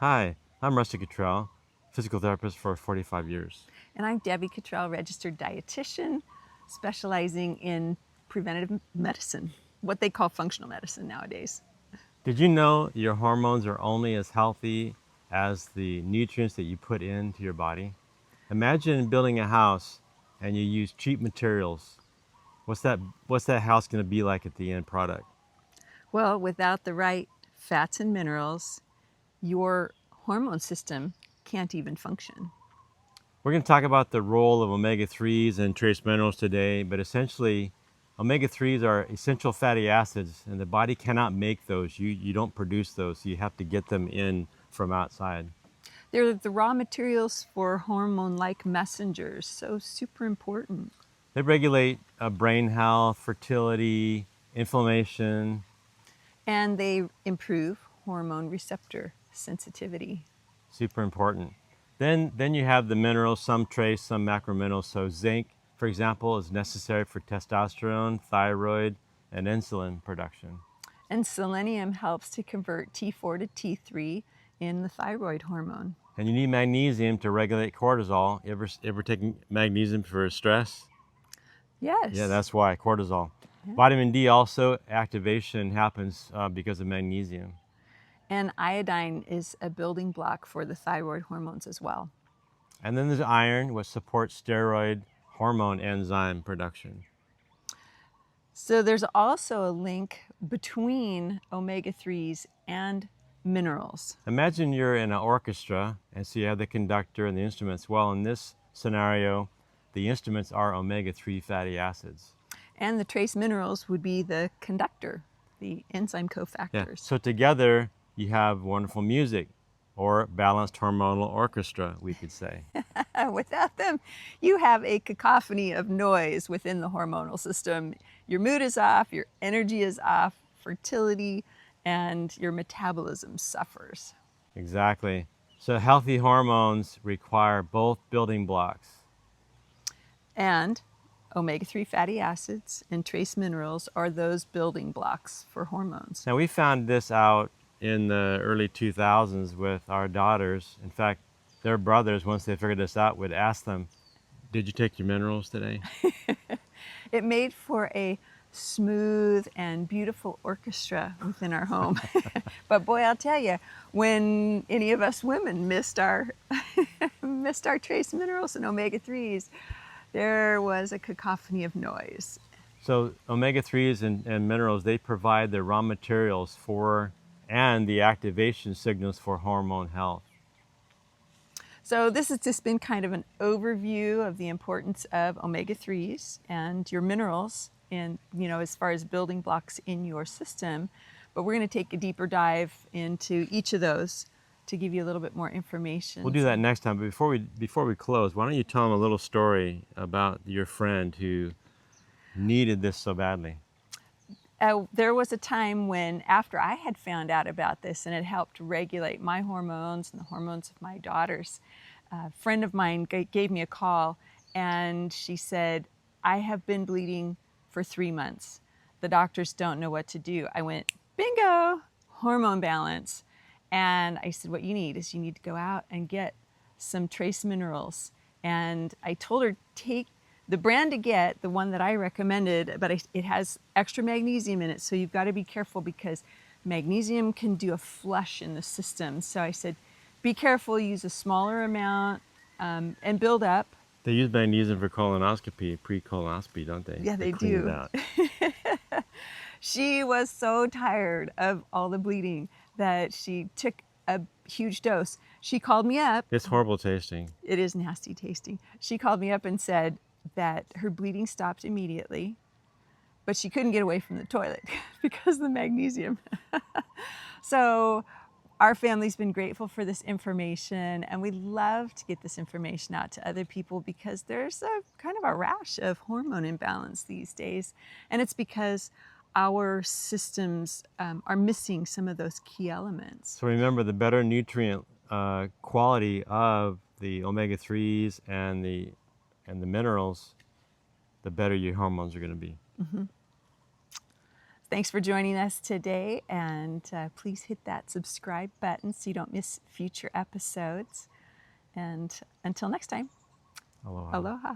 Hi, I'm Rusty Cottrell, physical therapist for 45 years. And I'm Debbie Cottrell, registered dietitian, specializing in preventative medicine, what they call functional medicine nowadays. Did you know your hormones are only as healthy as the nutrients that you put into your body? Imagine building a house and you use cheap materials. What's that what's that house going to be like at the end product? Well, without the right fats and minerals, your hormone system can't even function. We're going to talk about the role of omega-3s and trace minerals today, but essentially omega-3s are essential fatty acids and the body cannot make those. You don't produce those. So you have to get them in from outside. They're the raw materials for hormone-like messengers, so super important. They regulate brain health, fertility, inflammation. And they improve hormone receptor sensitivity. Super important. Then you have the minerals, some trace, some macrominerals. So zinc, for example, is necessary for testosterone, thyroid, and insulin production. And selenium helps to convert T4 to T3 in the thyroid hormone. And you need magnesium to regulate cortisol. You ever taken magnesium for stress? Yes. Yeah, that's why, cortisol. Yeah. Vitamin D also activation happens because of magnesium. And iodine is a building block for the thyroid hormones as well. And then there's iron, which supports steroid hormone enzyme production. So there's also a link between omega-3s and minerals. Imagine you're in an orchestra, and so you have the conductor and the instruments. Well, in this scenario, the instruments are omega-3 fatty acids. And the trace minerals would be the conductor, the enzyme cofactors. Yeah. So together, you have wonderful music, or balanced hormonal orchestra, we could say. Without them, you have a cacophony of noise within the hormonal system. Your mood is off, your energy is off, fertility, and your metabolism suffers. Exactly. So healthy hormones require both building blocks. And omega-3 fatty acids and trace minerals are those building blocks for hormones. Now, we found this out in the early 2000s with our daughters. In fact, their brothers, once they figured this out, would ask them, "Did you take your minerals today?" It made for a smooth and beautiful orchestra within our home. But boy, I'll tell you, when any of us women missed our missed our trace minerals and omega-3s, there was a cacophony of noise. So omega-3s and minerals, they provide the raw materials for and the activation signals for hormone health. So this has just been kind of an overview of the importance of omega-3s and your minerals in, as far as building blocks in your system. But we're going to take a deeper dive into each of those to give you a little bit more information. We'll do that next time. But before we close, why don't you tell them a little story about your friend who needed this so badly? There was a time when, after I had found out about this and it helped regulate my hormones and the hormones of my daughters, a friend of mine gave me a call and she said, "I have been bleeding for 3 months. The doctors don't know what to do." I went, bingo, hormone balance. And I said, what you need is you need to go out and get some trace minerals. And I told her, take the brand to get, the one that I recommended, but it has extra magnesium in it. So you've got to be careful because magnesium can do a flush in the system. So I said, be careful, use a smaller amount and build up. They use magnesium for colonoscopy, pre-colonoscopy, don't they? Yeah, they clean do. It out. She was so tired of all the bleeding that she took a huge dose. She called me up. It's horrible tasting. It is nasty tasting. She called me up and said that her bleeding stopped immediately, but she couldn't get away from the toilet because of the magnesium. So our family's been grateful for this information, and we love to get this information out to other people because there's a kind of a rash of hormone imbalance these days, and it's because our systems are missing some of those key elements. So remember, the better nutrient quality of the omega-3s and the minerals, the better your hormones are going to be. Mm-hmm. Thanks for joining us today, and please hit that subscribe button so you don't miss future episodes. And until next time, Aloha. aloha.